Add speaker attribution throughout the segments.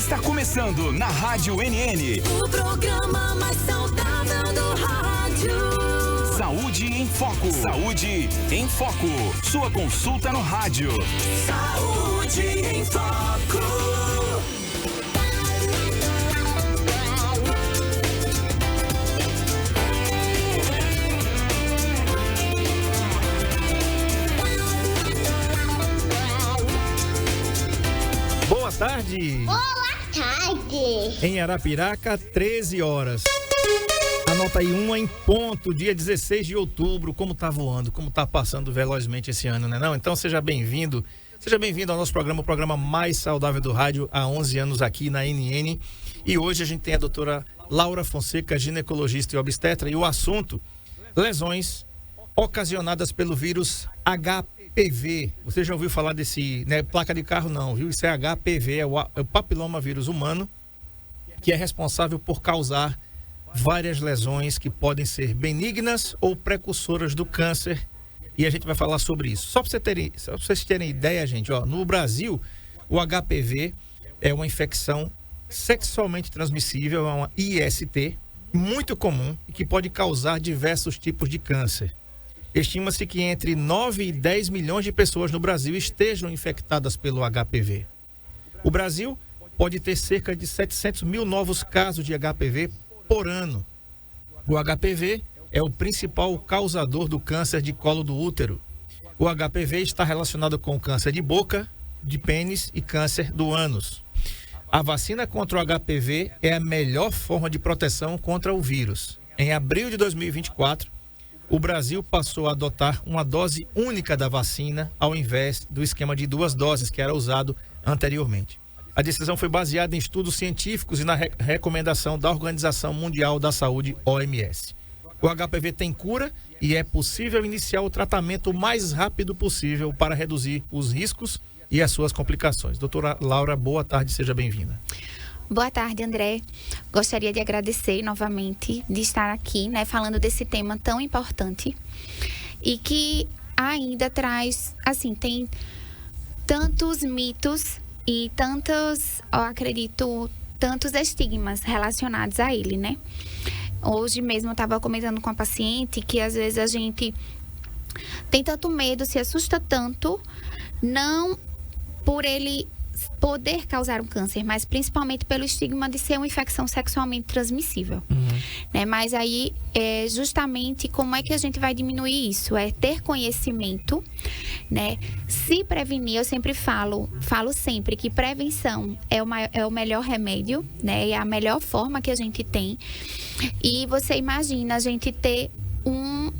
Speaker 1: Está começando na Rádio NN.
Speaker 2: O programa mais saudável do rádio.
Speaker 1: Saúde em Foco. Saúde em Foco. Sua consulta no rádio.
Speaker 2: Saúde em Foco.
Speaker 3: Boa tarde.
Speaker 4: Boa tarde.
Speaker 3: Em Arapiraca, 13 horas. Anota aí, 1 em ponto, dia 16 de outubro. Como tá voando, como tá passando velozmente esse ano, né não? Então seja bem-vindo. Seja bem-vindo ao nosso programa, o programa mais saudável do rádio, há 11 anos aqui na NN. E hoje a gente tem a doutora Laura Fonseca, ginecologista e obstetra, e o assunto, lesões ocasionadas pelo vírus HPV. Você já ouviu falar desse, né, placa de carro não, viu? Isso é HPV, é o papiloma vírus humano, que é responsável por causar várias lesões que podem ser benignas ou precursoras do câncer. E a gente vai falar sobre isso. Só para vocês terem ideia, gente, ó, no Brasil, o HPV é uma infecção sexualmente transmissível, é uma IST, muito comum e que pode causar diversos tipos de câncer. Estima-se que entre 9 e 10 milhões de pessoas no Brasil estejam infectadas pelo HPV. O Brasil pode ter cerca de 700 mil novos casos de HPV por ano. O HPV é o principal causador do câncer de colo do útero. O HPV está relacionado com câncer de boca, de pênis e câncer do ânus. A vacina contra o HPV é a melhor forma de proteção contra o vírus. Em abril de 2024, o Brasil passou a adotar uma dose única da vacina ao invés do esquema de 2 doses que era usado anteriormente. A decisão foi baseada em estudos científicos e na recomendação da Organização Mundial da Saúde, OMS. O HPV tem cura e é possível iniciar o tratamento o mais rápido possível para reduzir os riscos e as suas complicações. Doutora Laura, boa tarde, seja bem-vinda.
Speaker 5: Boa tarde, André. Gostaria de agradecer novamente de estar aqui, né, falando desse tema tão importante e que ainda traz, assim, tem tantos mitos e tantos, eu acredito, tantos estigmas relacionados a ele, né? Hoje mesmo eu estava comentando com a paciente que às vezes a gente tem tanto medo, se assusta tanto, não por ele poder causar um câncer, mas principalmente pelo estigma de ser uma infecção sexualmente transmissível. Né? Mas aí, justamente, como é que a gente vai diminuir isso? É ter conhecimento, né? Se prevenir, eu sempre falo sempre que prevenção é o melhor remédio, né? É a melhor forma que a gente tem. E você imagina a gente ter um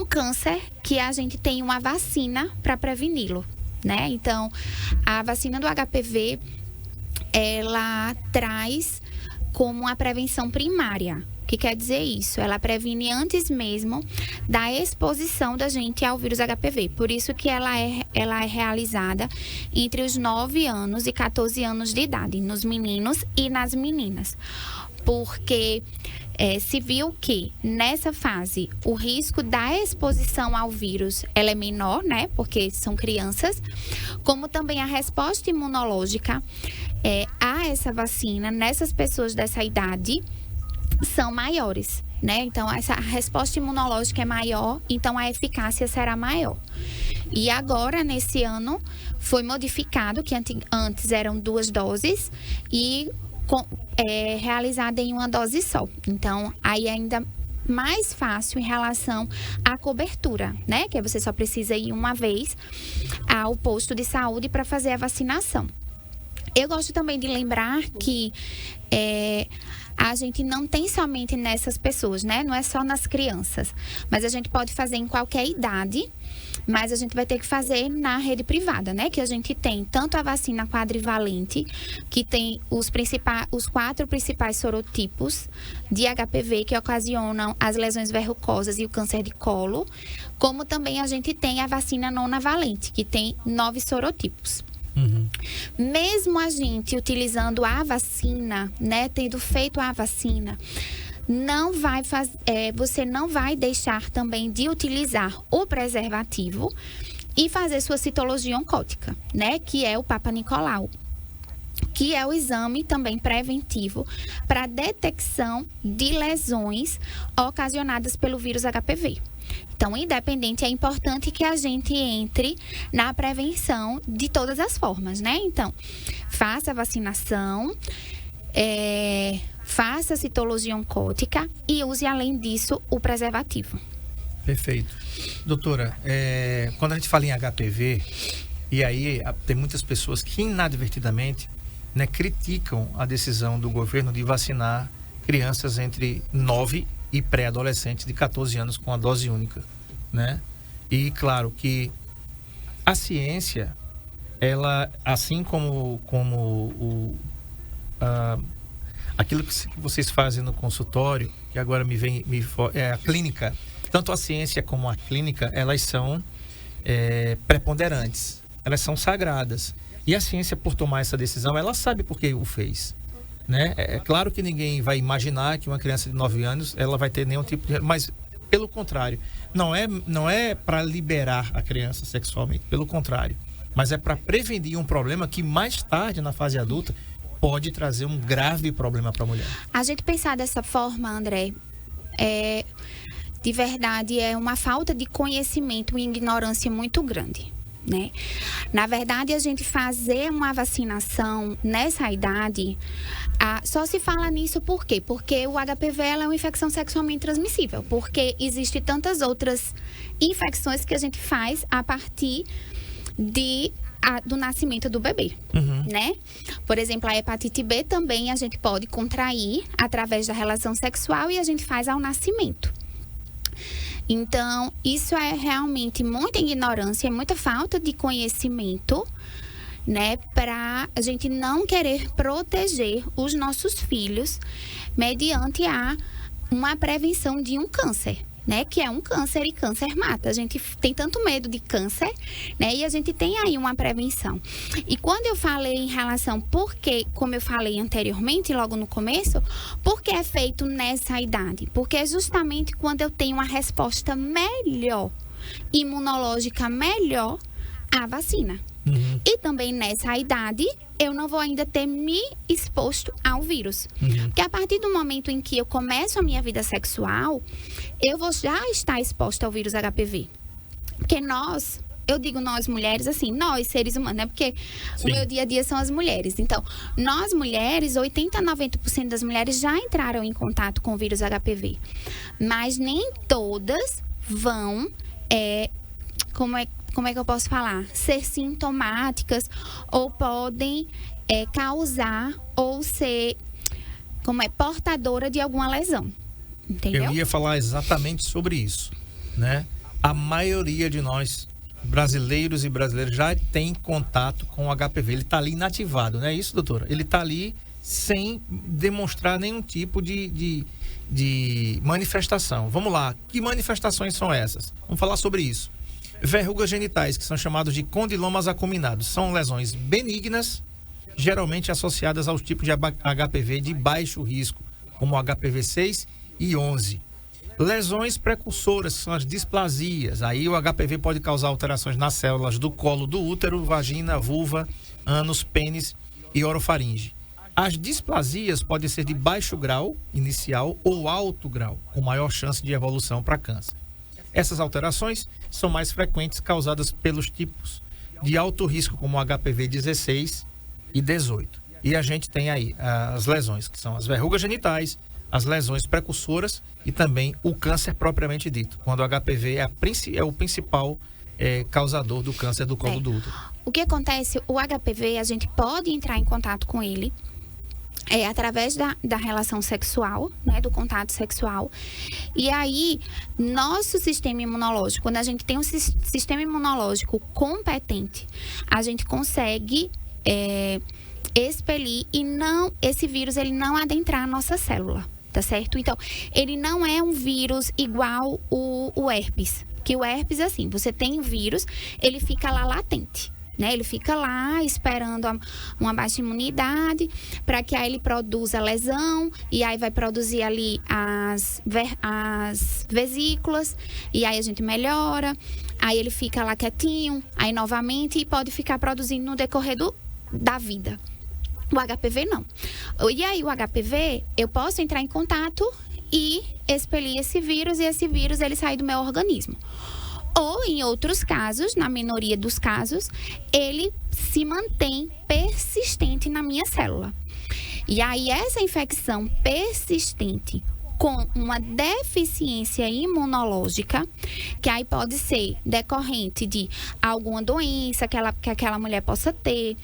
Speaker 5: câncer que a gente tem uma vacina para preveni-lo. Né? Então, a vacina do HPV, ela traz como uma prevenção primária. O que quer dizer isso? Ela previne antes mesmo da exposição da gente ao vírus HPV. Por isso que ela é realizada entre os 9 anos e 14 anos de idade, nos meninos e nas meninas. Porque se viu que nessa fase o risco da exposição ao vírus ela é menor, né? Porque são crianças, como também a resposta imunológica a essa vacina nessas pessoas dessa idade são maiores, né? Então essa resposta imunológica é maior, então a eficácia será maior. E agora nesse ano foi modificado que antes eram 2 doses e realizada em uma dose só. Então, aí é ainda mais fácil em relação à cobertura, né? Que você só precisa ir uma vez ao posto de saúde para fazer a vacinação. Eu gosto também de lembrar que a gente não tem somente nessas pessoas, né? Não é só nas crianças, mas a gente pode fazer em qualquer idade. Mas a gente vai ter que fazer na rede privada, né? Que a gente tem tanto a vacina quadrivalente, que tem os 4 principais sorotipos de HPV que ocasionam as lesões verrucosas e o câncer de colo, como também a gente tem a vacina nonavalente, que tem 9 sorotipos. Mesmo a gente utilizando a vacina, né? Tendo feito a vacina, você não vai deixar também de utilizar o preservativo e fazer sua citologia oncótica, né? Que é o Papa Nicolau. que é o exame também preventivo para detecção de lesões ocasionadas pelo vírus HPV. Então, independente, é importante que a gente entre na prevenção de todas as formas, né? Então, faça a vacinação, faça a citologia oncótica e use, além disso, o preservativo.
Speaker 3: Perfeito. Doutora, quando a gente fala em HPV, e aí tem muitas pessoas que inadvertidamente, né, criticam a decisão do governo de vacinar crianças entre 9 e pré-adolescentes de 14 anos com a dose única, né? E claro que a ciência, ela, assim como aquilo que vocês fazem no consultório, que agora é a clínica, tanto a ciência como a clínica, elas são preponderantes, elas são sagradas. E a ciência, por tomar essa decisão, ela sabe por que o fez, né? É claro que ninguém vai imaginar que uma criança de 9 anos, ela vai ter nenhum tipo de... Mas, pelo contrário, não é para liberar a criança sexualmente, pelo contrário. Mas é para prevenir um problema que mais tarde, na fase adulta, pode trazer um grave problema para a mulher.
Speaker 5: A gente pensar dessa forma, André, de verdade, é uma falta de conhecimento e ignorância muito grande, né? Na verdade, a gente fazer uma vacinação nessa idade, só se fala nisso por quê? Porque o HPV ela é uma infecção sexualmente transmissível, porque existem tantas outras infecções que a gente faz a partir do nascimento do bebê, né? Por exemplo, a hepatite B também a gente pode contrair através da relação sexual e a gente faz ao nascimento. Então, isso é realmente muita ignorância, muita falta de conhecimento, né? Para a gente não querer proteger os nossos filhos mediante uma prevenção de um câncer, né? Que é um câncer e câncer mata. A gente tem tanto medo de câncer, né? E a gente tem aí uma prevenção. E quando eu falei em relação, porque, como eu falei anteriormente, logo no começo, porque é feito nessa idade? Porque é justamente quando eu tenho uma resposta melhor, imunológica melhor, à vacina. E também nessa idade, eu não vou ainda ter me exposto ao vírus. Porque a partir do momento em que eu começo a minha vida sexual, eu vou já estar exposta ao vírus HPV. Porque eu digo nós mulheres, assim, nós seres humanos, né? Porque Sim. O meu dia a dia são as mulheres. Então, nós mulheres, 80% a 90% das mulheres já entraram em contato com o vírus HPV. Mas nem todas vão, como é que eu posso falar? Ser sintomáticas ou podem causar ou ser, portadora de alguma lesão. Entendeu?
Speaker 3: Eu ia falar exatamente sobre isso, né? A maioria de nós, brasileiros e brasileiras, já tem contato com o HPV. Ele está ali inativado, não é isso, doutora? Ele está ali sem demonstrar nenhum tipo de manifestação. Vamos lá, que manifestações são essas? Vamos falar sobre isso. Verrugas genitais, que são chamados de condilomas acuminados, são lesões benignas, geralmente associadas aos tipos de HPV de baixo risco, como o HPV 6 e 11. Lesões precursoras, que são as displasias. Aí o HPV pode causar alterações nas células do colo do útero, vagina, vulva, ânus, pênis e orofaringe. As displasias podem ser de baixo grau inicial ou alto grau, com maior chance de evolução para câncer. Essas alterações são mais frequentes, causadas pelos tipos de alto risco, como o HPV 16 e 18. E a gente tem aí as lesões, que são as verrugas genitais, as lesões precursoras e também o câncer propriamente dito, quando o HPV é o principal causador do câncer do colo do útero.
Speaker 5: O que acontece, o HPV, a gente pode entrar em contato com ele através da relação sexual, né, do contato sexual. E aí, nosso sistema imunológico, quando a gente tem um sistema imunológico competente, a gente consegue expelir e esse vírus ele não adentrar a nossa célula, tá certo? Então, ele não é um vírus igual o herpes, que o herpes, assim, você tem o vírus, ele fica lá latente, né? Ele fica lá esperando uma baixa imunidade para que aí ele produza lesão e aí vai produzir ali as vesículas e aí a gente melhora, aí ele fica lá quietinho, aí novamente e pode ficar produzindo no decorrer da vida. O HPV não. E aí o HPV, eu posso entrar em contato e expelir esse vírus, e esse vírus ele sai do meu organismo. Ou em outros casos, na minoria dos casos, ele se mantém persistente na minha célula. E aí essa infecção persistente com uma deficiência imunológica, que aí pode ser decorrente de alguma doença que aquela mulher possa ter.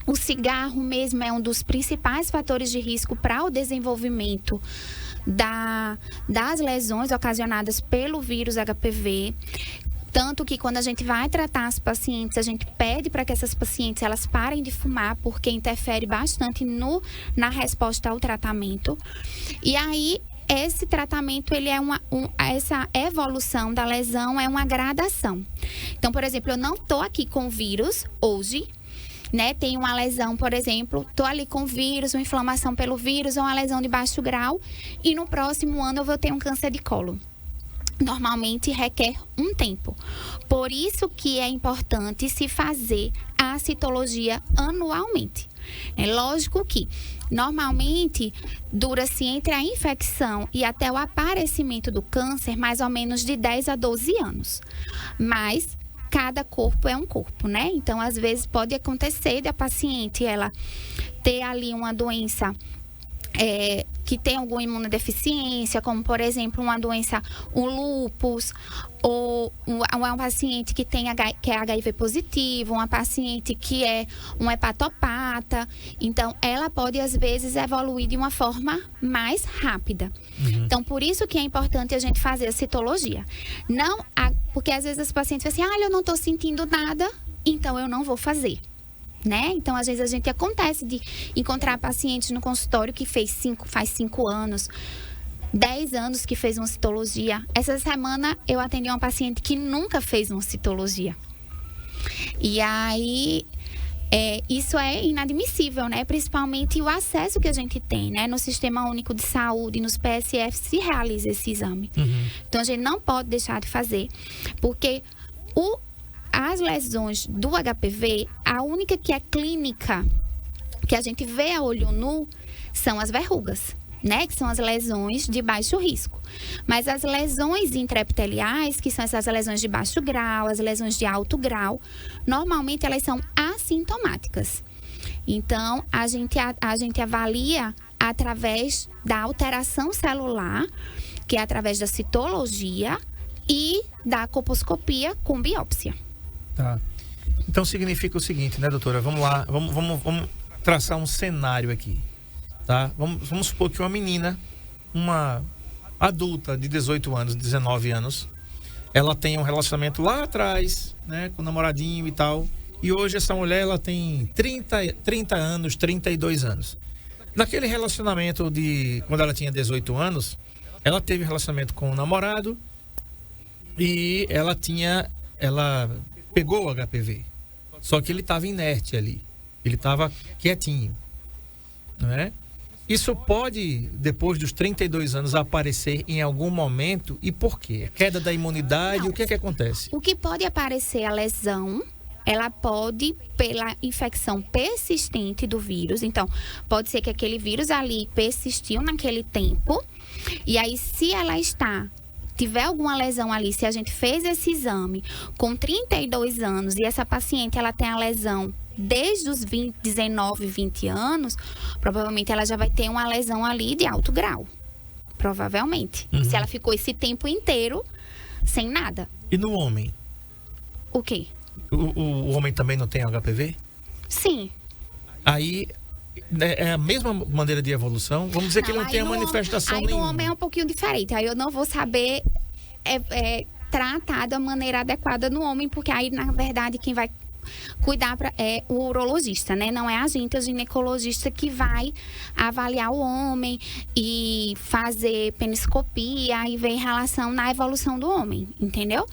Speaker 5: O cigarro mesmo é um dos principais fatores de risco para o desenvolvimento das lesões ocasionadas pelo vírus HPV. Tanto que quando a gente vai tratar as pacientes, a gente pede para que essas pacientes elas parem de fumar, porque interfere bastante na resposta ao tratamento. E aí, esse tratamento, ele é essa evolução da lesão é uma gradação. Então, por exemplo, eu não estou aqui com vírus hoje, né? Tem uma lesão, por exemplo, estou ali com vírus, uma inflamação pelo vírus ou uma lesão de baixo grau, e no próximo ano eu vou ter um câncer de colo. Normalmente requer um tempo. Por isso que é importante se fazer a citologia anualmente. É lógico que, normalmente, dura-se entre a infecção e até o aparecimento do câncer, mais ou menos de 10 a 12 anos. Mas cada corpo é um corpo, né? Então, às vezes, pode acontecer da paciente ela ter ali uma doença que tem alguma imunodeficiência, como, por exemplo, uma doença, um lúpus, ou uma paciente que é HIV positivo, uma paciente que é um hepatopata. Então, ela pode, às vezes, evoluir de uma forma mais rápida. Uhum. Então, por isso que é importante a gente fazer a citologia. Porque, às vezes, as pacientes falam assim, eu não estou sentindo nada, então eu não vou fazer. Né? Então, às vezes, acontece de encontrar pacientes no consultório que faz 5 anos, 10 anos que fez uma citologia. Essa semana, eu atendi uma paciente que nunca fez uma citologia. E aí, isso é inadmissível, né? Principalmente o acesso que a gente tem, né? No Sistema Único de Saúde, nos PSF, se realiza esse exame. Uhum. Então, a gente não pode deixar de fazer, porque as lesões do HPV, a única que é clínica, que a gente vê a olho nu, são as verrugas, né? Que são as lesões de baixo risco. Mas as lesões intraepiteliais, que são essas lesões de baixo grau, as lesões de alto grau, normalmente elas são assintomáticas. Então, a gente avalia através da alteração celular, que é através da citologia e da colposcopia com biópsia.
Speaker 3: Tá. Então significa o seguinte, né, doutora? Vamos lá, vamos traçar um cenário aqui, tá? Vamos supor que uma menina, uma adulta de 18 anos, 19 anos, ela tem um relacionamento lá atrás, né, com o namoradinho e tal, e hoje essa mulher, ela tem 30 anos, 32 anos. Naquele relacionamento quando ela tinha 18 anos, ela teve relacionamento com o namorado e ela pegou o HPV, só que ele estava inerte ali, ele estava quietinho, não é? Isso pode, depois dos 32 anos, aparecer em algum momento, e por quê? Queda da imunidade, o que é que acontece?
Speaker 5: O que pode aparecer a lesão, ela pode, pela infecção persistente do vírus, então, pode ser que aquele vírus ali persistiu naquele tempo, e aí se ela tiver alguma lesão ali, se a gente fez esse exame com 32 anos e essa paciente ela tem a lesão desde os 19, 20 anos, provavelmente ela já vai ter uma lesão ali de alto grau. Provavelmente. Uhum. Se ela ficou esse tempo inteiro sem nada.
Speaker 3: E no homem?
Speaker 5: O quê?
Speaker 3: O homem também não tem HPV?
Speaker 5: Sim.
Speaker 3: Aí é a mesma maneira de evolução? Vamos dizer que ele não tem a manifestação nenhuma.
Speaker 5: Aí no homem é um pouquinho diferente. Aí eu não vou saber tratar da maneira adequada no homem, porque aí, na verdade, quem vai cuidar é o urologista, né? Não é a gente, o ginecologista, que vai avaliar o homem e fazer peniscopia e ver em relação na evolução do homem, entendeu?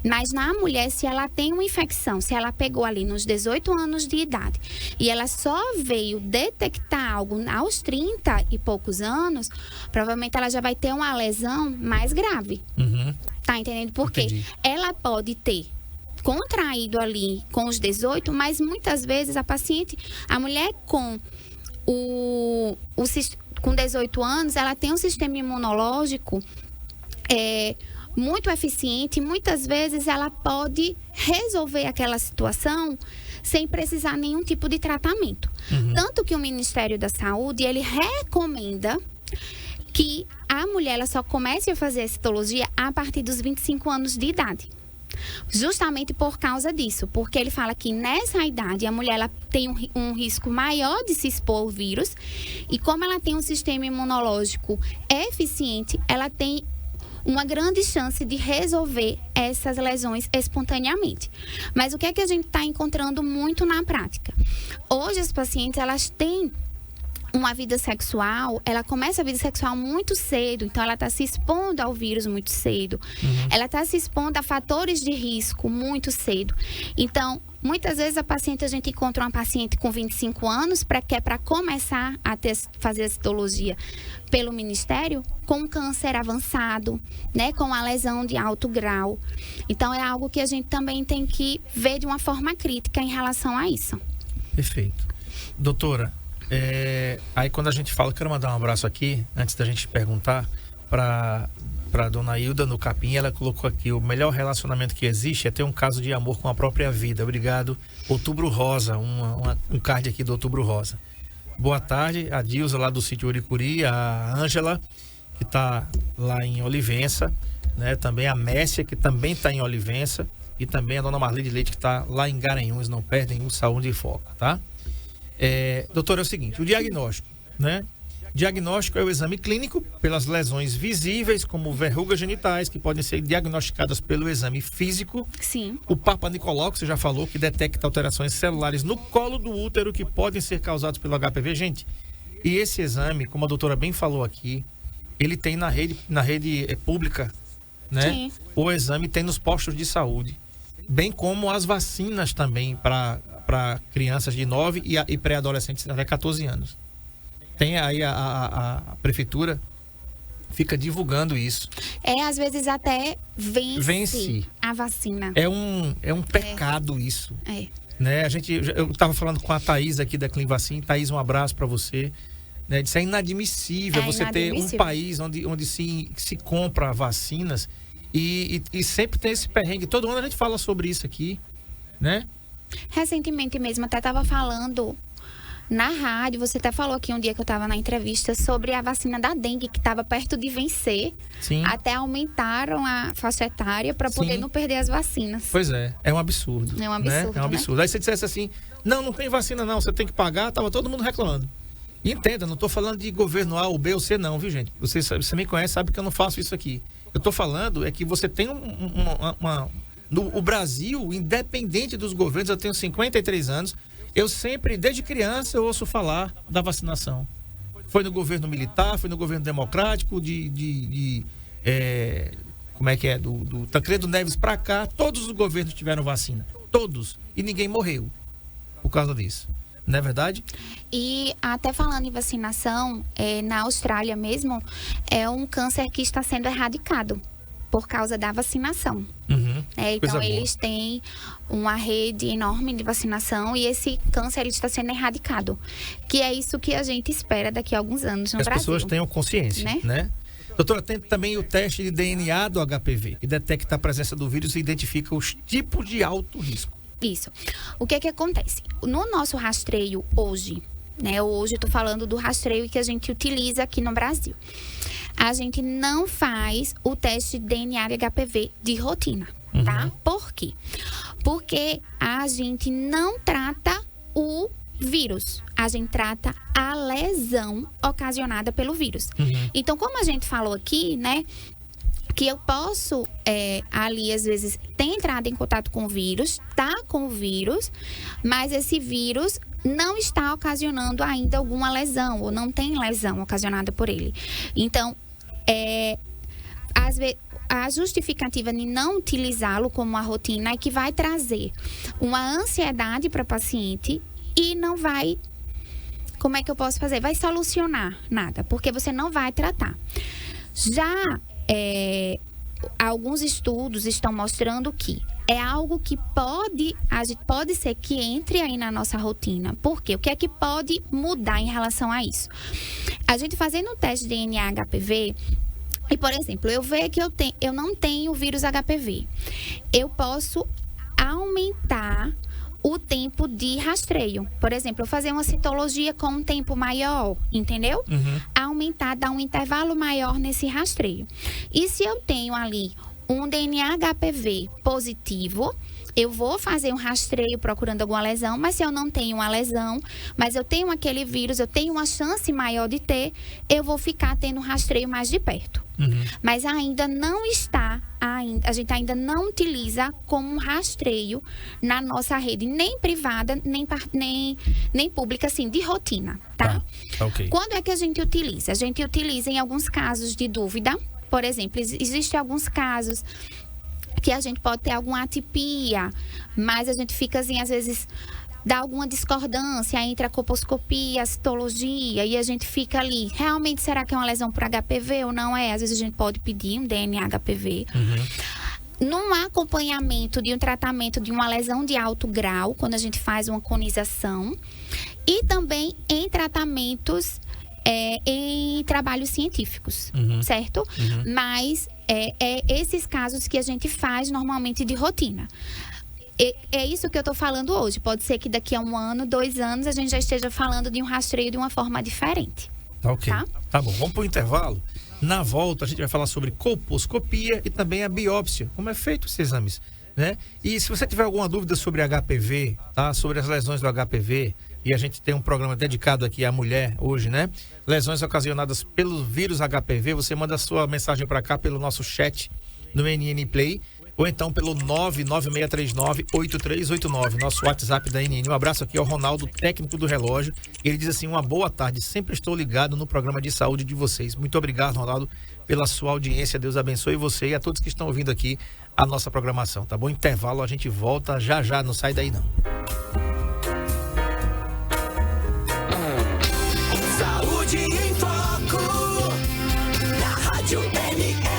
Speaker 5: Mas na mulher, se ela tem uma infecção, se ela pegou ali nos 18 anos de idade e ela só veio detectar algo aos 30 e poucos anos, provavelmente ela já vai ter uma lesão mais grave. Uhum. Tá entendendo? Porque ela pode ter contraído ali com os 18, mas muitas vezes a mulher com com 18 anos, ela tem um sistema imunológico muito eficiente. Muitas vezes ela pode resolver aquela situação sem precisar nenhum tipo de tratamento. Tanto que o Ministério da Saúde, ele recomenda que a mulher ela só comece a fazer a citologia a partir dos 25 anos de idade. Justamente por causa disso, porque ele fala que nessa idade a mulher ela tem um risco maior de se expor ao vírus, e como ela tem um sistema imunológico eficiente, ela tem uma grande chance de resolver essas lesões espontaneamente. Mas o que é que a gente está encontrando muito na prática? Hoje as pacientes elas têm uma vida sexual, ela começa a vida sexual muito cedo, então ela está se expondo ao vírus muito cedo. Ela está se expondo a fatores de risco muito cedo. Então, muitas vezes a gente encontra uma paciente com 25 anos, que é para começar a fazer a citologia pelo Ministério, com câncer avançado, né, com a lesão de alto grau. Então, é algo que a gente também tem que ver de uma forma crítica em relação a isso.
Speaker 3: Perfeito. Doutora, aí quando a gente fala, quero mandar um abraço aqui, antes da gente perguntar para dona Hilda no Capim, ela colocou aqui: o melhor relacionamento que existe é ter um caso de amor com a própria vida. Obrigado. Outubro Rosa, um card aqui do Outubro Rosa. Boa tarde, a Dilza lá do sítio Uricuri, a Ângela, que está lá em Olivença, né? Também a Messia, que também está em Olivença, e também a dona Marli de Leite, que está lá em Garanhuns. Não perdem o Saúde em Foco, tá? Doutor, é o seguinte: o diagnóstico, né? Diagnóstico é o exame clínico pelas lesões visíveis, como verrugas genitais, que podem ser diagnosticadas pelo exame físico.
Speaker 5: Sim.
Speaker 3: O Papa Nicolau, que você já falou, que detecta alterações celulares no colo do útero que podem ser causadas pelo HPV. Gente, e esse exame, como a doutora bem falou aqui, ele tem na rede pública, né?
Speaker 5: Sim.
Speaker 3: O exame tem nos postos de saúde, bem como as vacinas também para crianças de 9 e pré-adolescentes até 14 anos. Tem aí a prefeitura fica divulgando isso.
Speaker 5: Às vezes até vence a vacina.
Speaker 3: É um pecado isso. Né? Eu estava falando com a Thaís aqui da Clinvacin. Thaís, um abraço para você. Né? Isso é inadmissível, você ter um país onde se compra vacinas e sempre tem esse perrengue. Todo ano a gente fala sobre isso aqui, né?
Speaker 5: Recentemente mesmo, até estava falando na rádio, você até falou aqui um dia que eu estava na entrevista sobre a vacina da dengue, que estava perto de vencer.
Speaker 3: Sim.
Speaker 5: Até aumentaram a faixa etária para poder não perder as vacinas.
Speaker 3: Pois é um absurdo.
Speaker 5: É um absurdo,
Speaker 3: né? É um absurdo.
Speaker 5: Né?
Speaker 3: Aí você dissesse assim: não tem vacina não, você tem que pagar, tava todo mundo reclamando. E entenda, não estou falando de governo A ou B ou C não, viu, gente? Você me conhece, sabe que eu não faço isso aqui. Eu estou falando é que você tem o Brasil, independente dos governos, eu tenho 53 anos, eu sempre, desde criança, eu ouço falar da vacinação. Foi no governo militar, foi no governo democrático, como é que é, do Tancredo Neves para cá, todos os governos tiveram vacina. Todos. E ninguém morreu por causa disso. Não é verdade?
Speaker 5: E até falando em vacinação, na Austrália mesmo, é um câncer que está sendo erradicado por causa da vacinação. Então eles têm uma rede enorme de vacinação e esse câncer ele está sendo erradicado. Que é isso que a gente espera daqui a alguns anos no Brasil.
Speaker 3: As pessoas tenham consciência, né? Doutora, tem também o teste de DNA do HPV, que detecta a presença do vírus e identifica os tipos de alto risco.
Speaker 5: Isso. O que acontece? No nosso rastreio hoje, né? Hoje eu tô falando do rastreio que a gente utiliza aqui no Brasil. A gente não faz o teste de DNA de HPV de rotina, tá? Por quê? Porque a gente não trata o vírus, a gente trata a lesão ocasionada pelo vírus. Então, como a gente falou aqui, né? Que eu posso, ali, às vezes, ter entrado em contato com o vírus, tá com o vírus, mas esse vírus não está ocasionando ainda alguma lesão, ou não tem lesão ocasionada por ele. Então, às vezes, a justificativa de não utilizá-lo como uma rotina é que vai trazer uma ansiedade para o paciente e não vai, como é que eu posso fazer? Vai solucionar nada, porque você não vai tratar. Já alguns estudos estão mostrando que é algo que pode ser que entre aí na nossa rotina. Por quê? O que é que pode mudar em relação a isso? A gente fazendo um teste de DNA HPV, e, por exemplo, eu ver que eu não tenho vírus HPV, eu posso aumentar o tempo de rastreio. Por exemplo, eu fazer uma citologia com um tempo maior, entendeu? Aumentar, dar um intervalo maior nesse rastreio. E se eu tenho ali um DNA HPV positivo, eu vou fazer um rastreio procurando alguma lesão, mas se eu não tenho uma lesão, mas eu tenho aquele vírus, eu tenho uma chance maior de ter, eu vou ficar tendo um rastreio mais de perto. Mas ainda não está, a gente ainda não utiliza como um rastreio na nossa rede, nem privada, nem pública, assim, de rotina, tá?
Speaker 3: Ok.
Speaker 5: Quando é que a gente utiliza? A gente utiliza em alguns casos de dúvida. Por exemplo, existem alguns casos que a gente pode ter alguma atipia, mas a gente fica assim, às vezes, dá alguma discordância entre a colposcopia e a citologia, e a gente fica ali, realmente será que é uma lesão por HPV ou não é? Às vezes a gente pode pedir um DNA HPV. Num acompanhamento de um tratamento de uma lesão de alto grau, quando a gente faz uma conização, e também em tratamentos em trabalhos científicos, certo? Mas esses casos que a gente faz normalmente de rotina. É isso que eu estou falando hoje. Pode ser que daqui a 1 ano, 2 anos, a gente já esteja falando de um rastreio de uma forma diferente.
Speaker 3: Tá ok.
Speaker 5: Tá?
Speaker 3: Tá bom, vamos pro intervalo. Na volta, a gente vai falar sobre colposcopia e também a biópsia, como é feito esses exames, né? E se você tiver alguma dúvida sobre HPV, tá? Sobre as lesões do HPV, e a gente tem um programa dedicado aqui à mulher hoje, né? Lesões ocasionadas pelo vírus HPV, você manda a sua mensagem para cá pelo nosso chat no NN Play, ou então pelo 996398389, nosso WhatsApp da NN. Um abraço aqui ao Ronaldo, técnico do relógio. Ele diz assim: uma boa tarde, sempre estou ligado no programa de saúde de vocês. Muito obrigado, Ronaldo, pela sua audiência. Deus abençoe você e a todos que estão ouvindo aqui a nossa programação, tá bom? Intervalo, a gente volta já, não sai daí não.
Speaker 2: Saúde em Foco, na Rádio NN.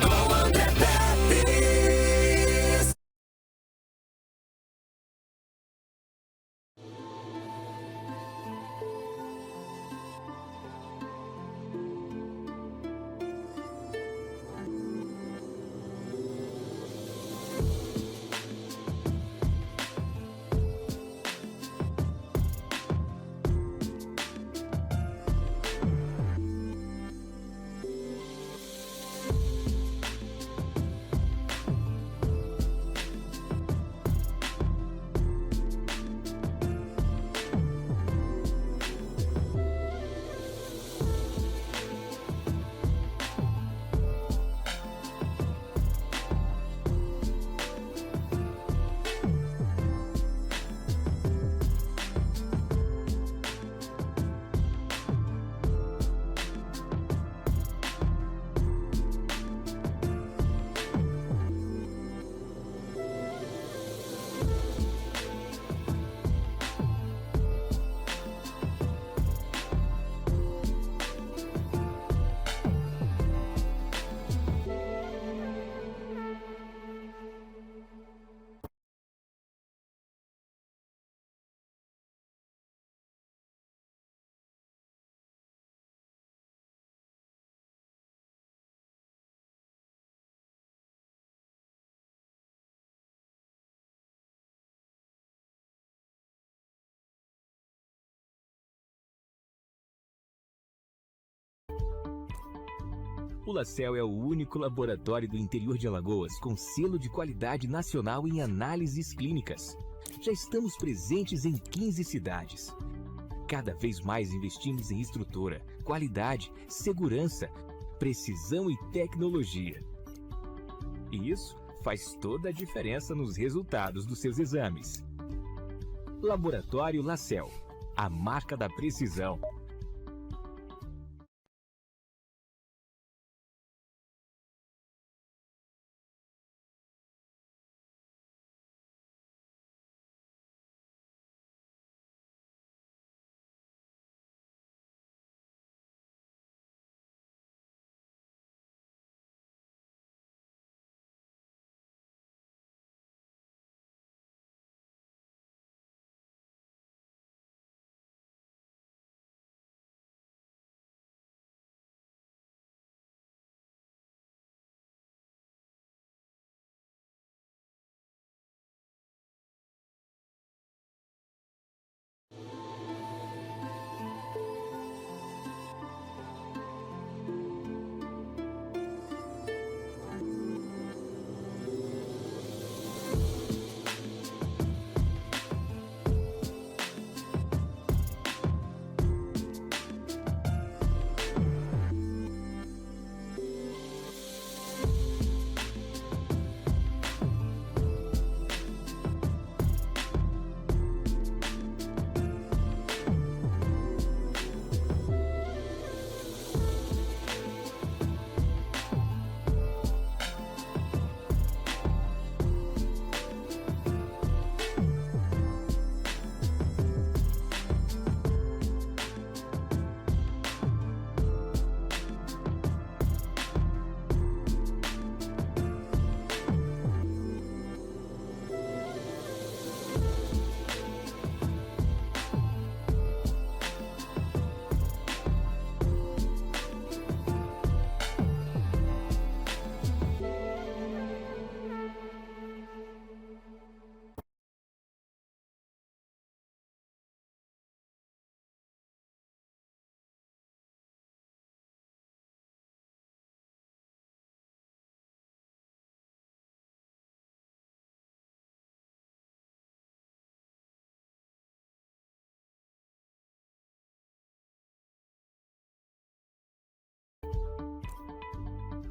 Speaker 2: Com André Pepe.
Speaker 6: O LaCell é o único laboratório do interior de Alagoas com selo de qualidade nacional em análises clínicas. Já estamos presentes em 15 cidades. Cada vez mais investimos em estrutura, qualidade, segurança, precisão e tecnologia. E isso faz toda a diferença nos resultados dos seus exames. Laboratório LaCell, a marca da precisão.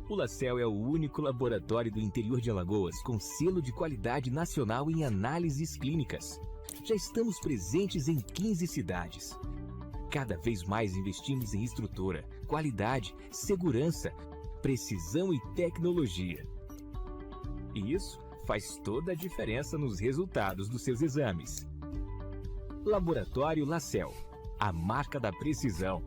Speaker 6: O LaCell é o único laboratório do interior de Alagoas com selo de qualidade nacional em análises clínicas. Já estamos presentes em 15 cidades. Cada vez mais investimos em estrutura, qualidade, segurança, precisão e tecnologia. E isso faz toda a diferença nos resultados dos seus exames. Laboratório LaCell, a marca da precisão.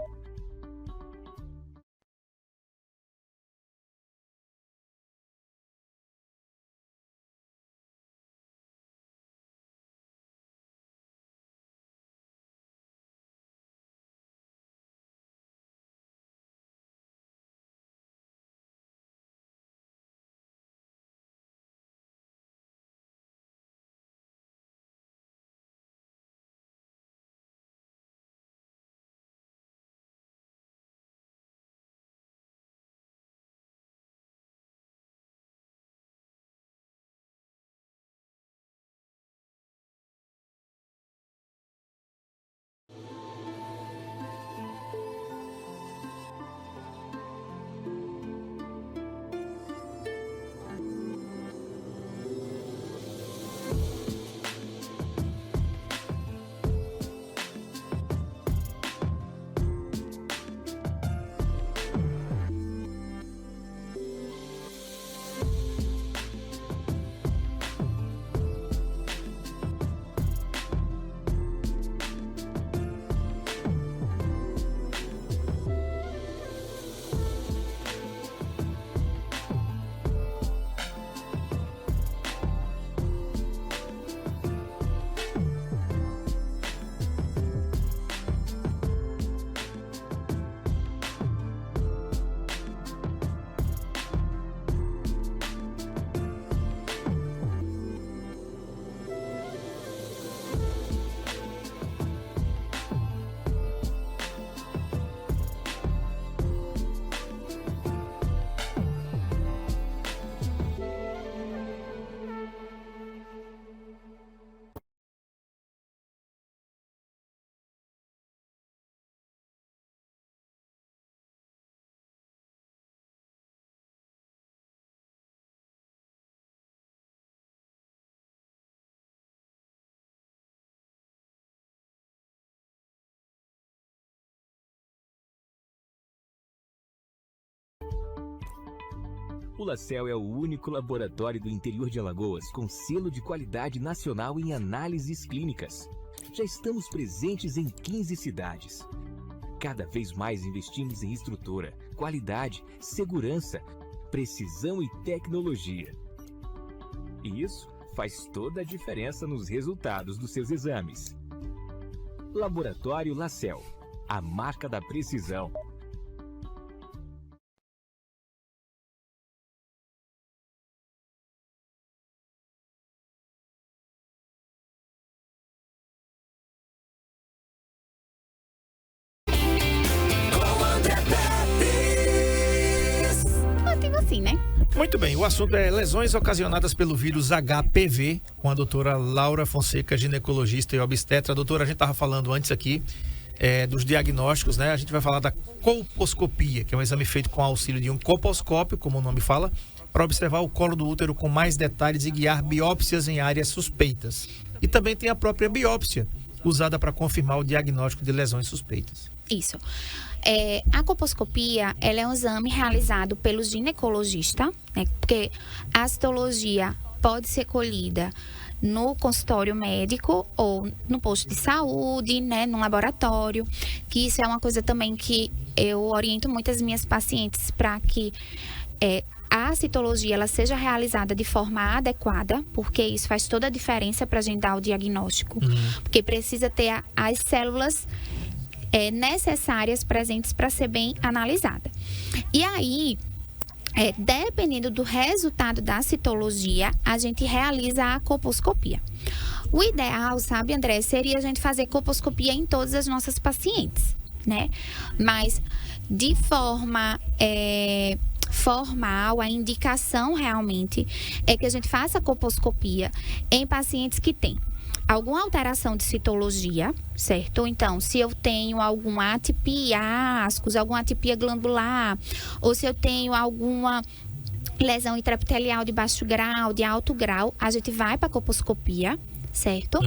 Speaker 6: O LaCell é o único laboratório do interior de Alagoas com selo de qualidade nacional em análises clínicas. Já estamos presentes em 15 cidades. Cada vez mais investimos em estrutura, qualidade, segurança, precisão e tecnologia. E isso faz toda a diferença nos resultados dos seus exames. Laboratório LaCell, a marca da precisão.
Speaker 3: Muito bem, o assunto é lesões ocasionadas pelo vírus HPV, com a doutora Laura Fonseca, ginecologista e obstetra. Doutora, a gente estava falando antes aqui dos diagnósticos, né? A gente vai falar da colposcopia, que é um exame feito com auxílio de um colposcópio, como o nome fala, para observar o colo do útero com mais detalhes e guiar biópsias em áreas suspeitas. E também tem a própria biópsia, usada para confirmar o diagnóstico de lesões suspeitas.
Speaker 5: Isso. A colposcopia, ela é um exame realizado pelo ginecologista, né? Porque a citologia pode ser colhida no consultório médico ou no posto de saúde, né? No laboratório, que isso é uma coisa também que eu oriento muito as minhas pacientes para que a citologia ela seja realizada de forma adequada, porque isso faz toda a diferença para a gente dar o diagnóstico. Porque precisa ter as células necessárias presentes para ser bem analisada. E aí, dependendo do resultado da citologia, a gente realiza a colposcopia. O ideal, sabe, André, seria a gente fazer colposcopia em todas as nossas pacientes, né? Mas, de forma formal, a indicação realmente é que a gente faça a colposcopia em pacientes que têm alguma alteração de citologia, certo? Então, se eu tenho alguma atipia ascus, alguma atipia glandular, ou se eu tenho alguma lesão intraepitelial de baixo grau, de alto grau, a gente vai para a colposcopia, certo?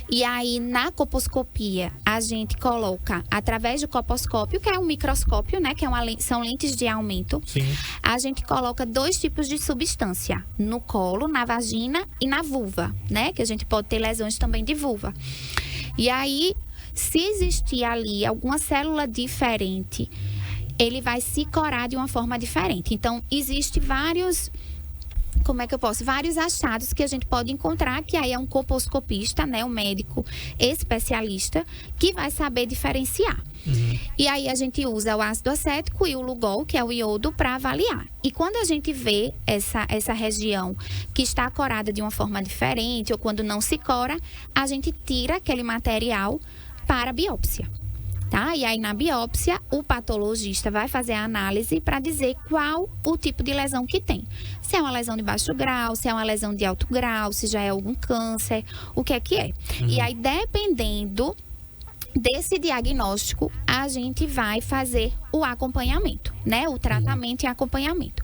Speaker 5: E aí, na colposcopia, a gente coloca, através do colposcópio, que é um microscópio, né? Que são lentes de aumento.
Speaker 3: Sim.
Speaker 5: A gente coloca 2 tipos de substância, no colo, na vagina e na vulva, né? Que a gente pode ter lesões também de vulva. E aí, se existir ali alguma célula diferente, ele vai se corar de uma forma diferente. Então, existe vários achados que a gente pode encontrar, que aí é um colposcopista, né, um médico especialista, que vai saber diferenciar. E aí a gente usa o ácido acético e o Lugol, que é o iodo, para avaliar. E quando a gente vê essa região que está corada de uma forma diferente, ou quando não se cora, a gente tira aquele material para biópsia. Tá? E aí, na biópsia, o patologista vai fazer a análise para dizer qual o tipo de lesão que tem. Se é uma lesão de baixo grau, se é uma lesão de alto grau, se já é algum câncer, o que é que é. E aí, dependendo desse diagnóstico, a gente vai fazer o acompanhamento, né? O tratamento e acompanhamento.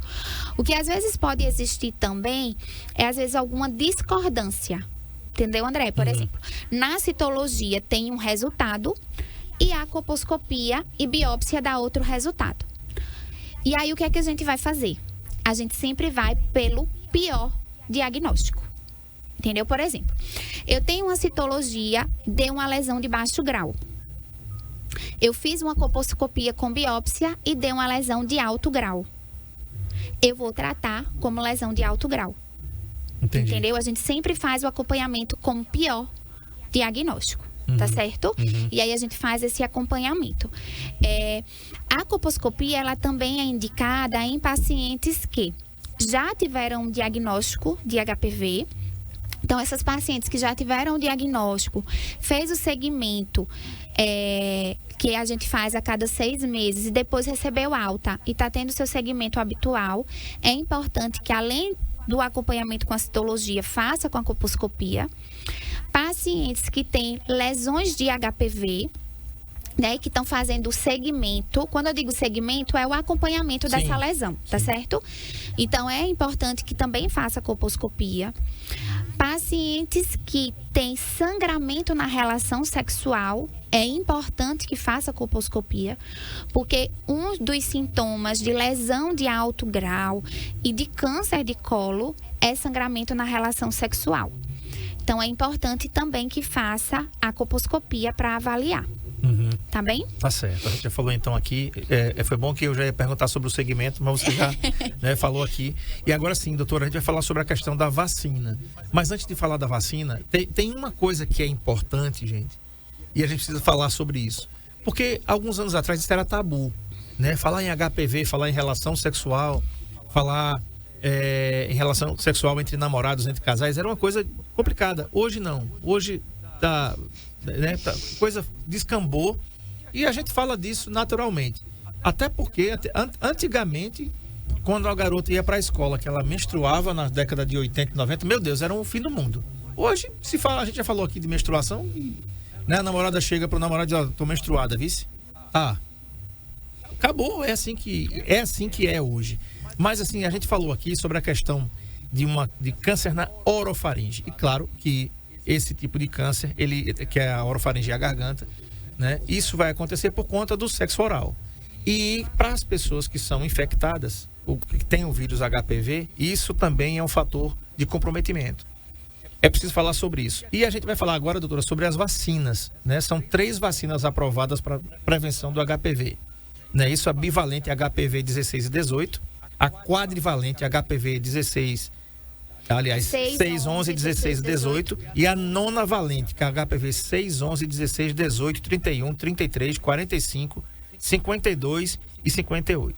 Speaker 5: O que às vezes pode existir também é, às vezes, alguma discordância. Entendeu, André? Por exemplo, na citologia tem um resultado e a colposcopia e biópsia dá outro resultado. E aí, o que é que a gente vai fazer? A gente sempre vai pelo pior diagnóstico. Entendeu? Por exemplo, eu tenho uma citologia de uma lesão de baixo grau. Eu fiz uma colposcopia com biópsia e dei uma lesão de alto grau. Eu vou tratar como lesão de alto grau.
Speaker 3: Entendi.
Speaker 5: Entendeu? A gente sempre faz o acompanhamento como pior diagnóstico. Tá certo? E aí a gente faz esse acompanhamento. A colposcopia, ela também é indicada em pacientes que já tiveram um diagnóstico de HPV. Então, essas pacientes que já tiveram o diagnóstico, fez o segmento que a gente faz a cada 6 meses e depois recebeu alta e está tendo seu segmento habitual, é importante que, além do acompanhamento com a citologia, faça com a colposcopia. Pacientes que têm lesões de HPV, né, que estão fazendo o segmento. Quando eu digo segmento, é o acompanhamento dessa lesão, tá certo? Então, é importante que também faça colposcopia. Pacientes que têm sangramento na relação sexual, é importante que faça colposcopia, porque um dos sintomas de lesão de alto grau e de câncer de colo é sangramento na relação sexual. Então, é importante também que faça a colposcopia para avaliar. Tá bem?
Speaker 3: Tá certo. A gente já falou então aqui. Foi bom que eu já ia perguntar sobre o segmento, mas você já né, falou aqui. E agora sim, doutora, a gente vai falar sobre a questão da vacina. Mas antes de falar da vacina, tem uma coisa que é importante, gente, e a gente precisa falar sobre isso. Porque alguns anos atrás isso era tabu, né? Falar em HPV, falar em relação sexual, falar em relação sexual entre namorados, entre casais, era uma coisa complicada. Hoje não. Hoje coisa descambou e a gente fala disso naturalmente. Até porque antigamente, quando a garota ia para a escola, que ela menstruava na década de 80 e 90, meu Deus, era um fim do mundo. Hoje, a gente já falou aqui de menstruação, né? A namorada chega pro namorado e diz: tô menstruada, vice? Acabou, é assim que é hoje. Mas assim, a gente falou aqui sobre a questão de câncer na orofaringe. E claro que esse tipo de câncer, que é a orofaringe e a garganta, né? Isso vai acontecer por conta do sexo oral. E para as pessoas que são infectadas, ou que têm o vírus HPV, isso também é um fator de comprometimento. É preciso falar sobre isso. E a gente vai falar agora, doutora, sobre as vacinas, né? São 3 vacinas aprovadas para prevenção do HPV. Né? Isso, a bivalente HPV 16 e 18, a quadrivalente HPV 16, aliás, 6, 11, 16 e 18, e a nonavalente, que é a HPV 6, 11, 16, 18, 31, 33, 45, 52 e 58.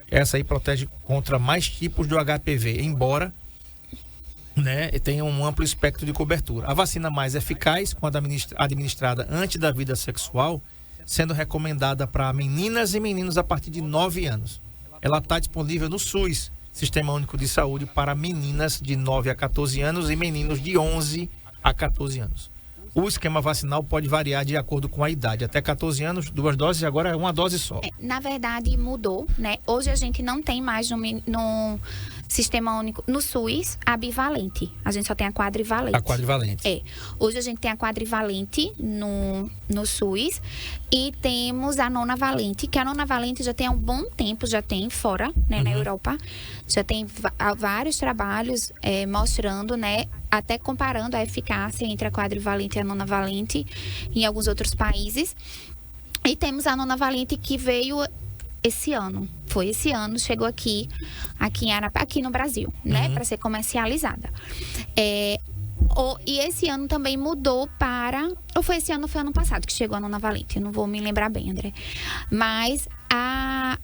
Speaker 3: Essa aí protege contra mais tipos do HPV, embora, né, tenha um amplo espectro de cobertura. A vacina mais eficaz, quando administrada antes da vida sexual, sendo recomendada para meninas e meninos a partir de 9 anos. Ela está disponível no SUS, Sistema Único de Saúde, para meninas de 9 a 14 anos e meninos de 11 a 14 anos. o esquema vacinal pode variar de acordo com a idade. Até 14 anos, 2 doses, e agora é uma dose só.
Speaker 5: Na verdade, mudou, né? Hoje a gente não tem mais no Sistema Único, no SUS, a bivalente. A gente só tem a quadrivalente.
Speaker 3: A quadrivalente.
Speaker 5: Hoje a gente tem a quadrivalente no SUS e temos a nonavalente, que a nonavalente já tem há um bom tempo, já tem fora, né, na Europa. Já tem vários trabalhos mostrando, né, até comparando a eficácia entre a quadrivalente e a nonavalente em alguns outros países. E temos a nonavalente que veio esse ano. Foi esse ano, chegou aqui em Arapá, aqui no Brasil, né, para ser comercializada. E esse ano também mudou para... Ou foi esse ano ou foi ano passado que chegou a nonavalente? Eu não vou me lembrar bem, André. Mas a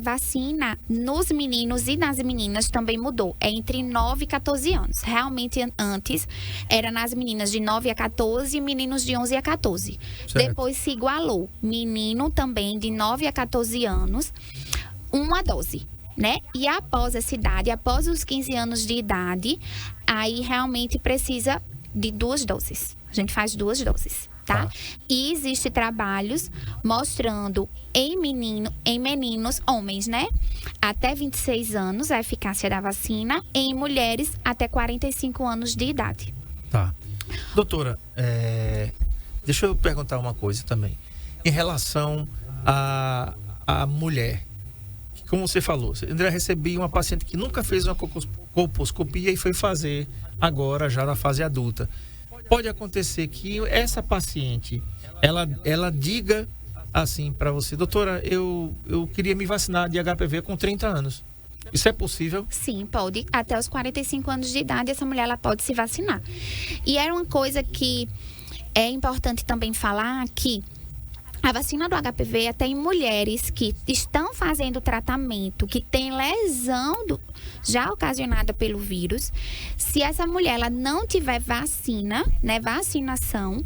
Speaker 5: vacina nos meninos e nas meninas também mudou. É entre 9 e 14 anos. Realmente, antes, era nas meninas de 9 a 14 e meninos de 11 a 14.
Speaker 3: Certo.
Speaker 5: Depois se igualou. Menino também de 9 a 14 anos, uma dose, né? E após essa idade, após os 15 anos de idade, aí realmente precisa de 2 doses. A gente faz 2 doses. Tá? E existem trabalhos mostrando em meninos, homens, né? Até 26 anos a eficácia da vacina, em mulheres até 45 anos de idade.
Speaker 3: Tá. Doutora, deixa eu perguntar uma coisa também. Em relação à mulher, como você falou, André, recebi uma paciente que nunca fez uma colposcopia e foi fazer agora, já na fase adulta. Pode acontecer que essa paciente, ela diga assim para você: doutora, eu queria me vacinar de HPV com 30 anos. Isso é possível?
Speaker 5: Sim, pode. Até os 45 anos de idade, essa mulher ela pode se vacinar. E era uma coisa que é importante também falar que a vacina do HPV, até em mulheres que estão fazendo tratamento, que tem lesão já ocasionada pelo vírus, se essa mulher ela não tiver vacina, né, vacinação,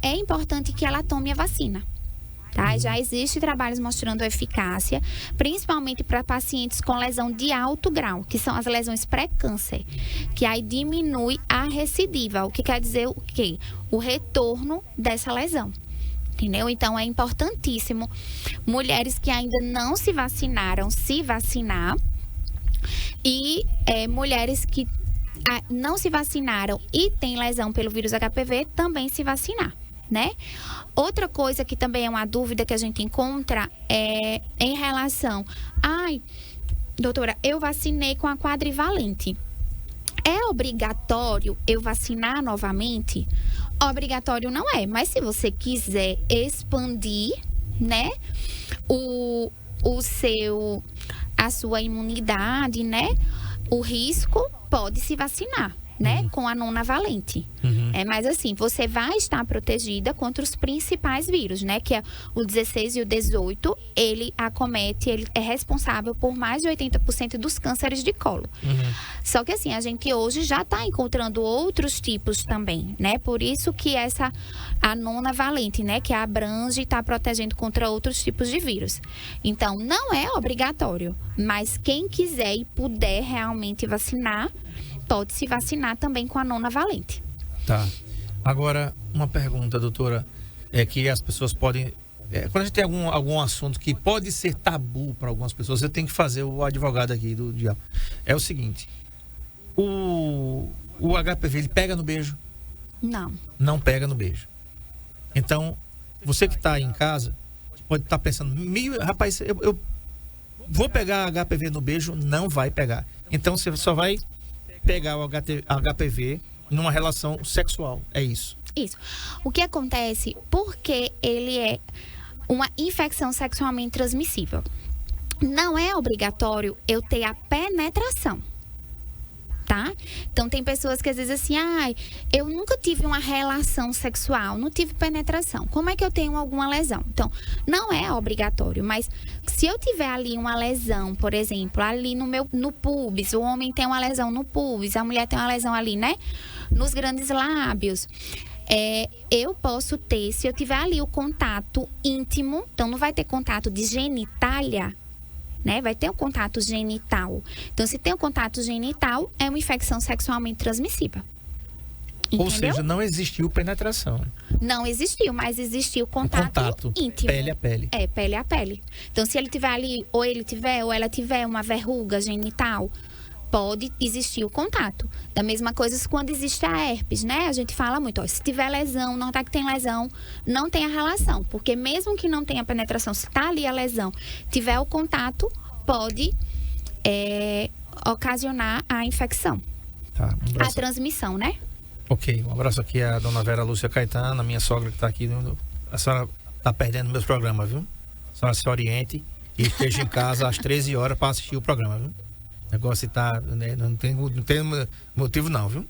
Speaker 5: é importante que ela tome a vacina. Tá? Já existem trabalhos mostrando eficácia, principalmente para pacientes com lesão de alto grau, que são as lesões pré-câncer, que aí diminui a recidiva, o que quer dizer o quê? O retorno dessa lesão. Entendeu? Então, é importantíssimo mulheres que ainda não se vacinaram, se vacinar. E mulheres que não se vacinaram e têm lesão pelo vírus HPV, também se vacinar, né? Outra coisa que também é uma dúvida que a gente encontra é em relação... Ai, doutora, eu vacinei com a quadrivalente. É obrigatório eu vacinar novamente? Obrigatório não é, mas se você quiser expandir, né, a sua imunidade, né, o risco, pode se vacinar, né, com a nonavalente. Mas assim, você vai estar protegida contra os principais vírus, né, que é o 16 e o 18, ele é responsável por mais de 80% dos cânceres de colo. Só que assim, a gente hoje já está encontrando outros tipos também, né, por isso que a nonavalente, né, que abrange e está protegendo contra outros tipos de vírus. Então, não é obrigatório, mas quem quiser e puder realmente vacinar, pode se vacinar também com a nonavalente.
Speaker 3: Tá. Agora, uma pergunta, doutora, que as pessoas podem... quando a gente tem algum assunto que pode ser tabu para algumas pessoas, eu tenho que fazer o advogado aqui do diabo. É o seguinte, o HPV, ele pega no beijo?
Speaker 5: Não.
Speaker 3: Não pega no beijo. Então, você que está aí em casa, pode estar pensando, rapaz, eu vou pegar HPV no beijo, não vai pegar. Então, você só vai pegar o HPV numa relação sexual, é isso?
Speaker 5: Isso. O que acontece, porque ele é uma infecção sexualmente transmissível, não é obrigatório eu ter a penetração, tá? Então, tem pessoas que às vezes assim, eu nunca tive uma relação sexual, não tive penetração. Como é que eu tenho alguma lesão? Então, não é obrigatório, mas se eu tiver ali uma lesão, por exemplo, ali no pubis, o homem tem uma lesão no pubis, a mulher tem uma lesão ali, né? Nos grandes lábios. Eu posso ter, se eu tiver ali o contato íntimo, então não vai ter contato de genitália, né? Vai ter um contato genital. Então, se tem um contato genital, é uma infecção sexualmente transmissível. Entendeu?
Speaker 3: Ou seja, não existiu penetração.
Speaker 5: Não existiu, mas existiu contato íntimo.
Speaker 3: Pele a pele.
Speaker 5: É, pele a pele. Então, se ele tiver ali, ou ele tiver, ou ela tiver uma verruga genital, pode existir o contato. Da mesma coisa quando existe a herpes, né? A gente fala muito, ó, se tiver lesão, não tá que tem lesão, não tem a relação. Porque mesmo que não tenha penetração, se tá ali a lesão, tiver o contato, pode ocasionar a infecção.
Speaker 3: Tá,
Speaker 5: A transmissão, né?
Speaker 3: Ok, um abraço aqui à dona Vera Lúcia Caetano, minha sogra que está aqui. A senhora está perdendo meus programas, viu? A senhora se oriente e esteja em casa às 13 horas para assistir o programa, viu? O negócio está, né, não tem motivo não, viu?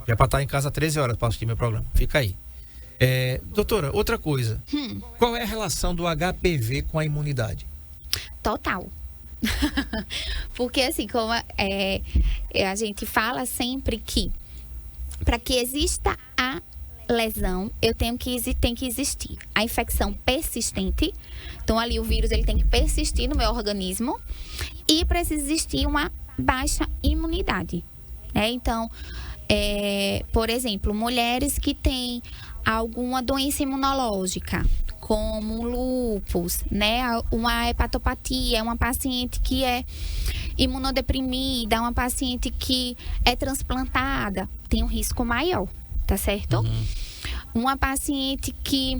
Speaker 3: É para estar em casa às 13 horas para assistir meu programa. Fica aí. Doutora, outra coisa. Qual é a relação do HPV com a imunidade?
Speaker 5: Total. Porque assim, como a gente fala sempre que para que exista a lesão, tem que existir a infecção persistente. Então ali o vírus ele tem que persistir no meu organismo e precisa existir uma baixa imunidade, né? Então, por exemplo, mulheres que têm alguma doença imunológica, como lúpus, né? Uma hepatopatia, uma paciente que é imunodeprimida, uma paciente que é transplantada, tem um risco maior, tá certo? Uma paciente que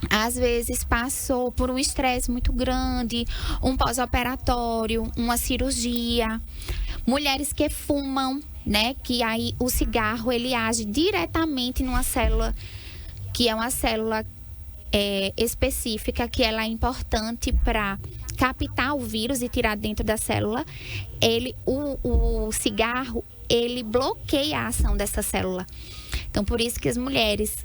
Speaker 5: às vezes passou por um estresse muito grande, um pós-operatório, uma cirurgia. Mulheres que fumam, né? Que aí o cigarro, ele age diretamente numa célula, que é uma célula específica, que ela é importante para captar o vírus e tirar dentro da célula. O cigarro, ele bloqueia a ação dessa célula. Então, por isso que as mulheres,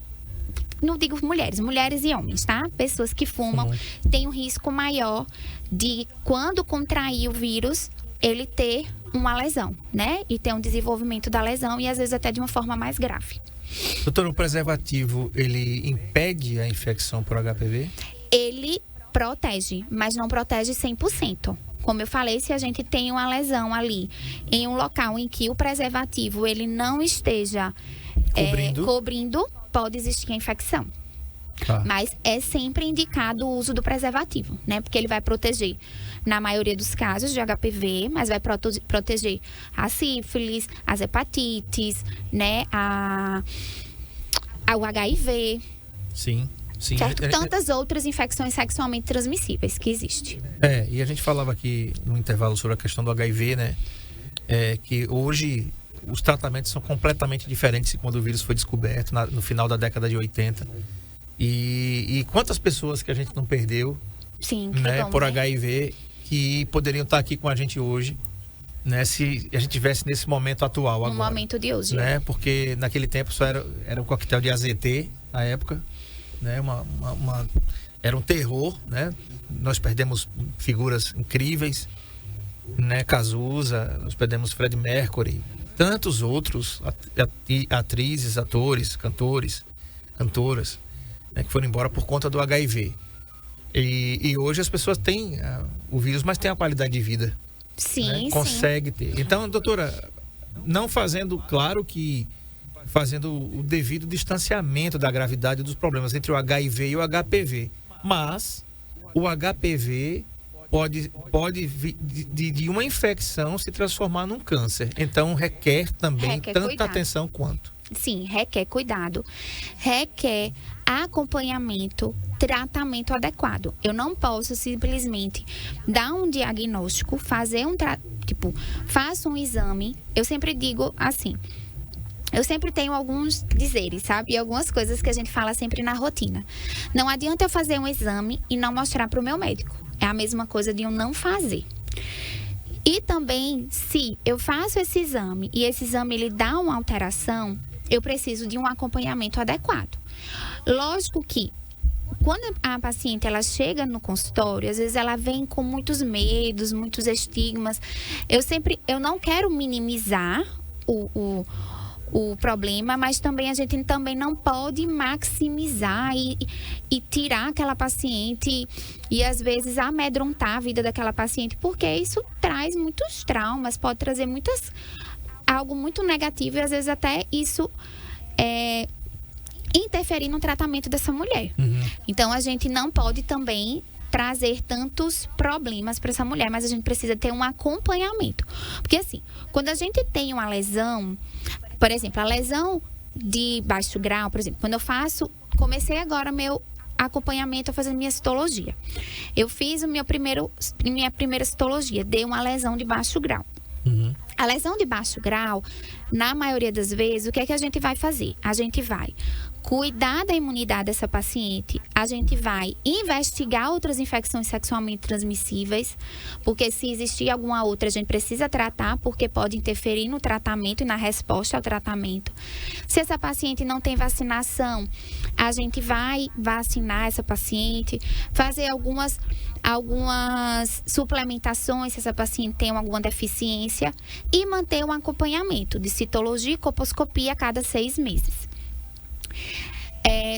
Speaker 5: não digo mulheres e homens, tá? Pessoas que fumam têm um risco maior de, quando contrair o vírus, ele ter uma lesão, né? E ter um desenvolvimento da lesão e às vezes até de uma forma mais grave.
Speaker 3: Doutor, o preservativo, ele impede a infecção por HPV?
Speaker 5: Ele protege, mas não protege 100%. Como eu falei, se a gente tem uma lesão ali em um local em que o preservativo ele não esteja cobrindo, pode existir a infecção.
Speaker 3: Tá.
Speaker 5: Mas é sempre indicado o uso do preservativo, né? Porque ele vai proteger, na maioria dos casos, de HPV, mas vai proteger a sífilis, as hepatites, né? O HIV.
Speaker 3: Sim.
Speaker 5: Certo? Tantas outras infecções sexualmente transmissíveis que existem.
Speaker 3: E a gente falava aqui no intervalo sobre a questão do HIV, né? Que hoje os tratamentos são completamente diferentes de quando o vírus foi descoberto no final da década de 80. E quantas pessoas que a gente não perdeu,
Speaker 5: sim,
Speaker 3: né,
Speaker 5: bom,
Speaker 3: por
Speaker 5: né?
Speaker 3: HIV, que poderiam estar aqui com a gente hoje, né, se a gente tivesse nesse momento atual agora.
Speaker 5: No momento de hoje.
Speaker 3: Né, porque naquele tempo só era um coquetel de AZT, na época, né, era um terror, né? Nós perdemos figuras incríveis, né, Cazuza, nós perdemos Freddie Mercury, tantos outros atrizes, atores, cantores, cantoras, né, que foram embora por conta do HIV. E hoje as pessoas têm o vírus, mas têm a qualidade de vida.
Speaker 5: Sim,
Speaker 3: né?
Speaker 5: sim.
Speaker 3: Consegue ter. Então, doutora, não fazendo, claro que fazendo o devido distanciamento da gravidade dos problemas entre o HIV e o HPV. Mas o HPV pode de uma infecção se transformar num câncer. Então, requer também tanta
Speaker 5: cuidado.
Speaker 3: atenção quanto.
Speaker 5: Sim, requer cuidado, requer acompanhamento, tratamento adequado. Eu não posso simplesmente dar um diagnóstico, fazer faço um exame. Eu sempre digo assim, eu sempre tenho alguns dizeres, sabe? E algumas coisas que a gente fala sempre na rotina. Não adianta eu fazer um exame e não mostrar para o meu médico. É a mesma coisa de eu não fazer. E também, se eu faço esse exame e esse exame ele dá uma alteração, eu preciso de um acompanhamento adequado. Lógico que quando a paciente ela chega no consultório, às vezes ela vem com muitos medos, muitos estigmas. Eu não quero minimizar o problema, mas também a gente também não pode maximizar e tirar aquela paciente e às vezes amedrontar a vida daquela paciente, porque isso traz muitos traumas, pode trazer algo muito negativo e às vezes até isso interferir no tratamento dessa mulher. Então, a gente não pode também trazer tantos problemas para essa mulher, mas a gente precisa ter um acompanhamento. Porque assim, quando a gente tem uma lesão, por exemplo, a lesão de baixo grau, por exemplo, quando eu comecei agora meu acompanhamento, a fazer minha citologia. Eu fiz minha primeira citologia, dei uma lesão de baixo grau. A lesão de baixo grau, na maioria das vezes, o que é que a gente vai fazer? A gente vai cuidar da imunidade dessa paciente, a gente vai investigar outras infecções sexualmente transmissíveis, porque se existir alguma outra, a gente precisa tratar, porque pode interferir no tratamento e na resposta ao tratamento. Se essa paciente não tem vacinação, a gente vai vacinar essa paciente, fazer algumas suplementações, se essa paciente tem alguma deficiência, e manter um acompanhamento de citologia e colposcopia a cada 6 meses.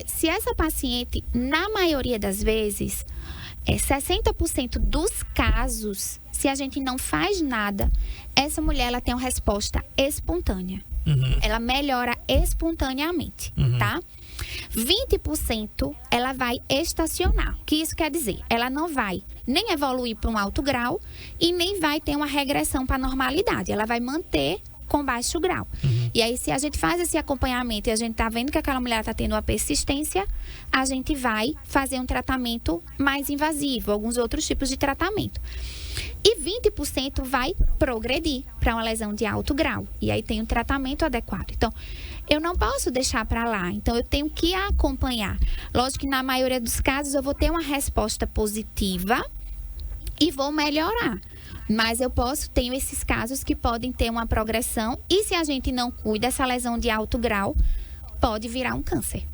Speaker 5: Se essa paciente, na maioria das vezes, 60% dos casos, se a gente não faz nada, essa mulher ela tem uma resposta espontânea. Ela melhora espontaneamente, tá? 20% ela vai estacionar. O que isso quer dizer? Ela não vai nem evoluir para um alto grau e nem vai ter uma regressão para a normalidade. Ela vai manter com baixo grau. E aí, se a gente faz esse acompanhamento e a gente tá vendo que aquela mulher tá tendo uma persistência, a gente vai fazer um tratamento mais invasivo, alguns outros tipos de tratamento. E 20% vai progredir para uma lesão de alto grau. E aí tem um tratamento adequado. Então, eu não posso deixar para lá. Então, eu tenho que acompanhar. Lógico que na maioria dos casos eu vou ter uma resposta positiva e vou melhorar. Mas tenho esses casos que podem ter uma progressão e se a gente não cuida, essa lesão de alto grau pode virar um câncer.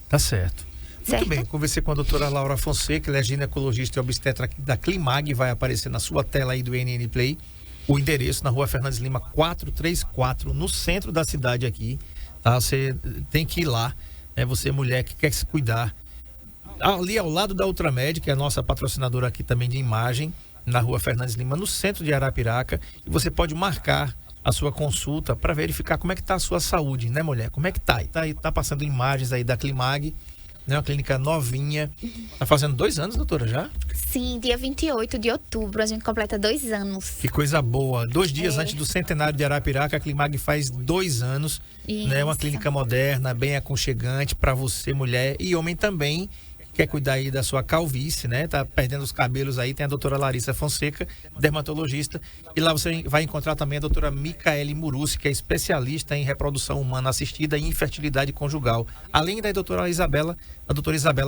Speaker 3: Tá certo. Muito bem, conversei com a doutora Laura Fonseca, ela é ginecologista e obstetra da Climag, vai aparecer na sua tela aí do NN Play. O endereço na Rua Fernandes Lima 434, no centro da cidade aqui, tá? Você tem que ir lá, né? Você mulher que quer se cuidar. Ali ao lado da Ultramed, que é a nossa patrocinadora aqui também de imagem, na Rua Fernandes Lima, no centro de Arapiraca, e você pode marcar a sua consulta para verificar como é que tá a sua saúde, né, mulher? Como é que tá? E tá passando imagens aí da Climag, né? Uma clínica novinha. Tá fazendo 2 anos, doutora, já?
Speaker 5: Sim, dia 28 de outubro, a gente completa 2 anos.
Speaker 3: Que coisa boa. 2 dias antes do centenário de Arapiraca, a Climag faz 2 anos, né? Uma clínica moderna, bem aconchegante para você, mulher, e homem também, quer cuidar aí da sua calvície, né? Tá perdendo os cabelos aí, tem a doutora Larissa Fonseca, dermatologista, e lá você vai encontrar também a doutora Micaele Murussi, que é especialista em reprodução humana assistida e infertilidade conjugal, além da doutora Isabela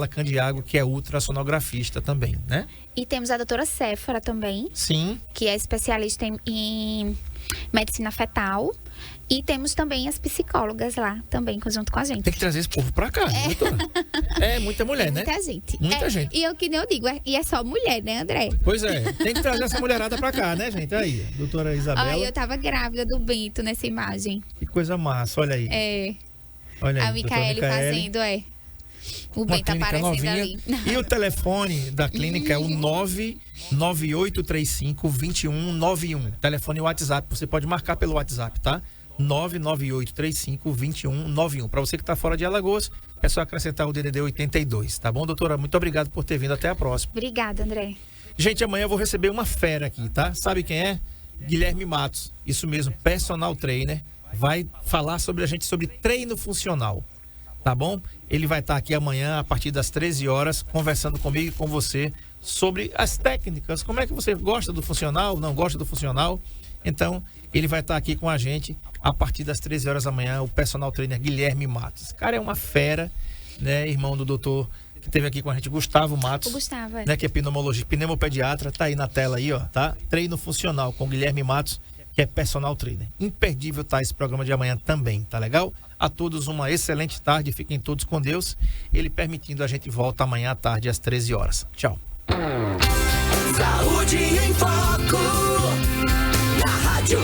Speaker 3: Candiago, que é ultrassonografista também, né?
Speaker 5: E temos a doutora Séfora também.
Speaker 3: Sim. Que
Speaker 5: é especialista em medicina fetal. E temos também as psicólogas lá, também, junto com a gente.
Speaker 3: Tem que trazer esse povo pra cá, né, doutora? É muita mulher, né?
Speaker 5: Muita gente.
Speaker 3: Muita gente.
Speaker 5: E que nem eu digo, e é só mulher, né, André?
Speaker 3: Pois é, tem que trazer essa mulherada pra cá, né, gente? Aí, doutora Isabela.
Speaker 5: Eu tava grávida do Bento nessa imagem.
Speaker 3: Que coisa massa, olha aí. Olha aí,
Speaker 5: a Micaele fazendo, o Bento aparecendo novinha. Ali.
Speaker 3: E o telefone da clínica é o 99835-2191. Telefone WhatsApp, você pode marcar pelo WhatsApp, tá? 99835-2191. Para você que está fora de Alagoas, é só acrescentar o DDD 82, tá bom, doutora? Muito obrigado por ter vindo, até a próxima.
Speaker 5: Obrigada, André.
Speaker 3: Gente, amanhã eu vou receber uma fera aqui, tá? Sabe quem é? Guilherme Matos, isso mesmo, personal trainer, vai falar sobre treino funcional, tá bom? Ele vai estar aqui amanhã, a partir das 13 horas, conversando comigo e com você sobre as técnicas, como é que você gosta do funcional, não gosta do funcional. Então, ele vai estar aqui com a gente a partir das 13 horas da manhã, o personal trainer Guilherme Matos. Esse cara é uma fera, né? Irmão do doutor que esteve aqui com a gente, Gustavo Matos.
Speaker 5: O Gustavo,
Speaker 3: né? Que é pneumopediatra, tá aí na tela aí, ó, tá? Treino funcional com Guilherme Matos, que é personal trainer. Imperdível tá esse programa de amanhã também, tá legal? A todos uma excelente tarde, fiquem todos com Deus. Ele permitindo, a gente volta amanhã à tarde às 13 horas. Tchau.
Speaker 2: Saúde em Foco, na Rádio